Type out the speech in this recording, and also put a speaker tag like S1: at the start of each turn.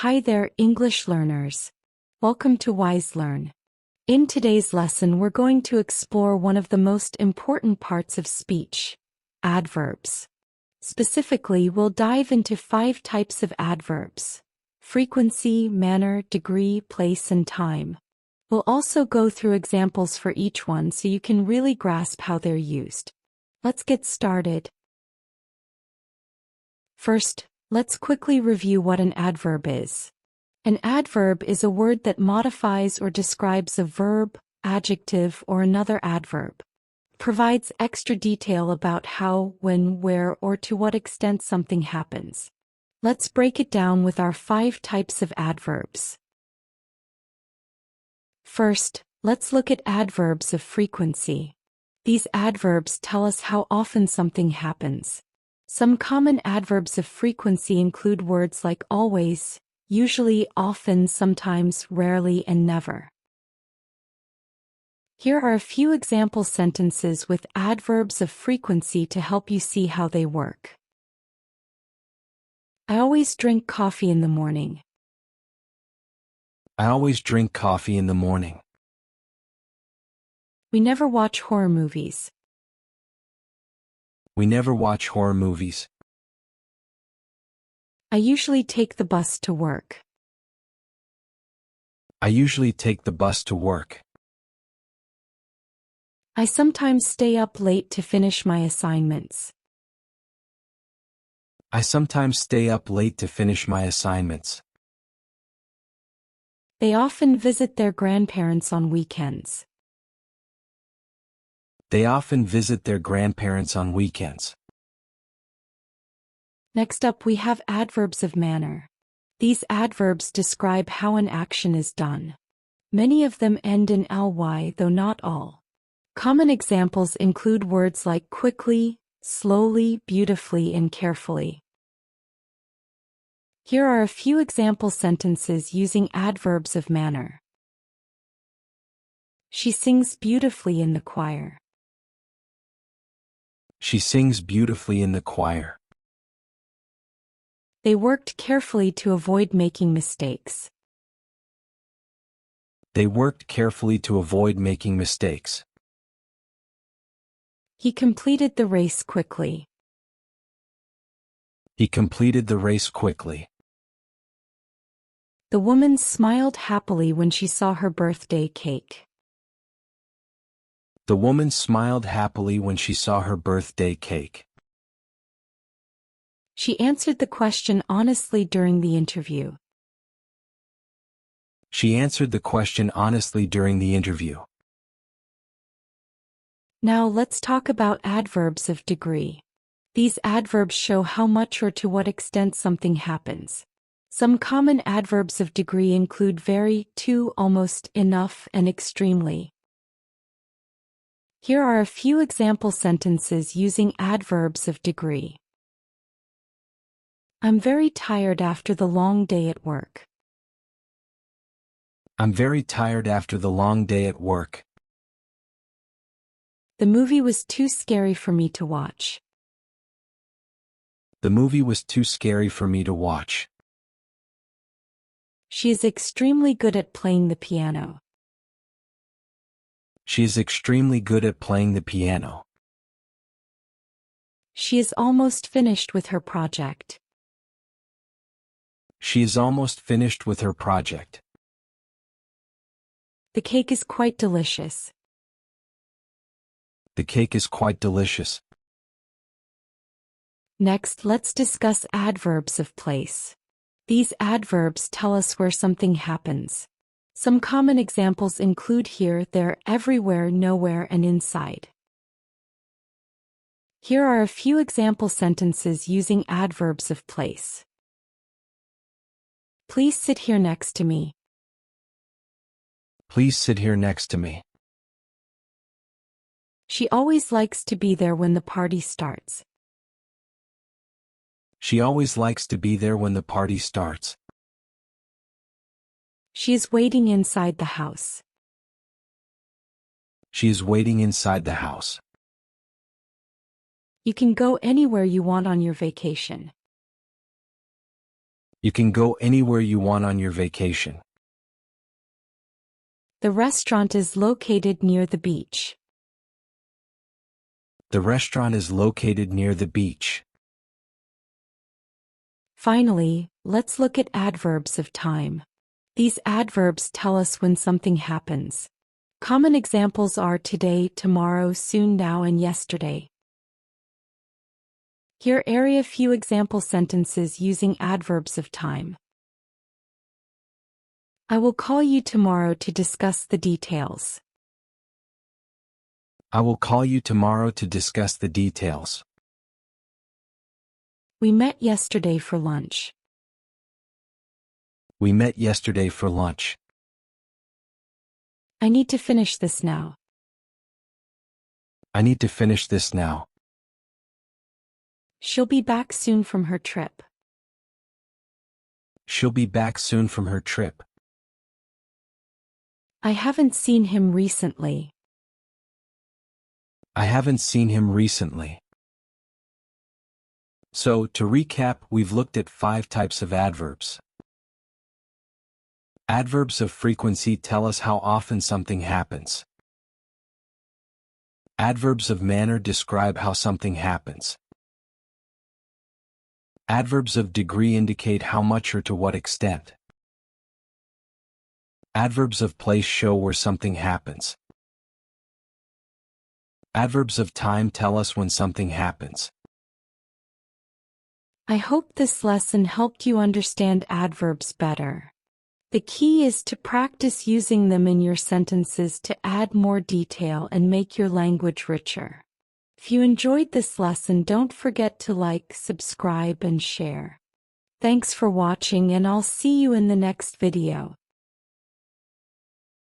S1: Hi there, English learners. Welcome to Wise Learn. In today's lesson, we're going to explore one of the most important parts of speech, adverbs. Specifically, we'll dive into 5 types of adverbs: frequency, manner, degree, place, and time. We'll also go through examples for each one so you can really grasp how they're used. Let's get started. First, let's quickly review what an adverb is. An adverb is a word that modifies or describes a verb, adjective, or another adverb. Provides extra detail about how, when, where, or to what extent something happens. Let's break it down with our 5 types of adverbs. First, let's look at adverbs of frequency. These adverbs tell us how often something happens. Some common adverbs of frequency include words like always, usually, often, sometimes, rarely, and never. Here are a few example sentences with adverbs of frequency to help you see how they work. I always drink coffee in the morning.
S2: I always drink coffee in the morning.
S1: We never watch horror movies.
S2: We never watch horror movies.
S1: I usually take the bus to work.
S2: I usually take the bus to work.
S1: I sometimes stay up late to finish my assignments.
S2: I sometimes stay up late to finish my assignments.
S1: They often visit their grandparents on weekends.
S2: They often visit their grandparents on weekends.
S1: Next up, we have adverbs of manner. These adverbs describe how an action is done. Many of them end in ly, though not all. Common examples include words like quickly, slowly, beautifully, and carefully. Here are a few example sentences using adverbs of manner. She sings beautifully in the choir.
S2: She sings beautifully in the choir.
S1: They worked carefully to avoid making mistakes.
S2: They worked carefully to avoid making mistakes.
S1: He completed the race quickly.
S2: He completed the race quickly.
S1: The woman smiled happily when she saw her birthday cake.
S2: The woman smiled happily when she saw her birthday cake.
S1: She answered the question honestly during the interview.
S2: She answered the question honestly during the interview.
S1: Now let's talk about adverbs of degree. These adverbs show how much or to what extent something happens. Some common adverbs of degree include very, to, almost, enough, and extremely. Here are a few example sentences using adverbs of degree. I'm very tired after the long day at work.
S2: I'm very tired after the long day at work.
S1: The movie was too scary for me to watch.
S2: The movie was too scary for me to watch.
S1: She is extremely good at playing the piano.
S2: She is extremely good at playing the piano.
S1: She is almost finished with her project.
S2: She is almost finished with her project.
S1: The cake is quite delicious.
S2: The cake is quite delicious.
S1: Next, let's discuss adverbs of place. These adverbs tell us where something happens. Some common examples include here, there, everywhere, nowhere, and inside. Here are a few example sentences using adverbs of place. Please sit here next to me.
S2: Please sit here next to me.
S1: She always likes to be there when the party starts.
S2: She always likes to be there when the party starts.
S1: She is waiting inside the house.
S2: She is waiting inside the house.
S1: You can go anywhere you want on your vacation.
S2: You can go anywhere you want on your vacation.
S1: The restaurant is located near the beach.
S2: The restaurant is located near the beach.
S1: Finally, let's look at adverbs of time. These adverbs tell us when something happens. Common examples are today, tomorrow, soon, now, and yesterday. Here are a few example sentences using adverbs of time. I will call you tomorrow to discuss the details.
S2: I will call you tomorrow to discuss the details.
S1: We met yesterday for lunch.
S2: We met yesterday for lunch.
S1: I need to finish this now.
S2: I need to finish this now.
S1: She'll be back soon from her trip.
S2: She'll be back soon from her trip.
S1: I haven't seen him recently.
S2: I haven't seen him recently. So, to recap, we've looked at 5 types of adverbs. Adverbs of frequency tell us how often something happens. Adverbs of manner describe how something happens. Adverbs of degree indicate how much or to what extent. Adverbs of place show where something happens. Adverbs of time tell us when something happens.
S1: I hope this lesson helped you understand adverbs better. The key is to practice using them in your sentences to add more detail and make your language richer. If you enjoyed this lesson, don't forget to like, subscribe, and share. Thanks for watching, and I'll see you in the next video.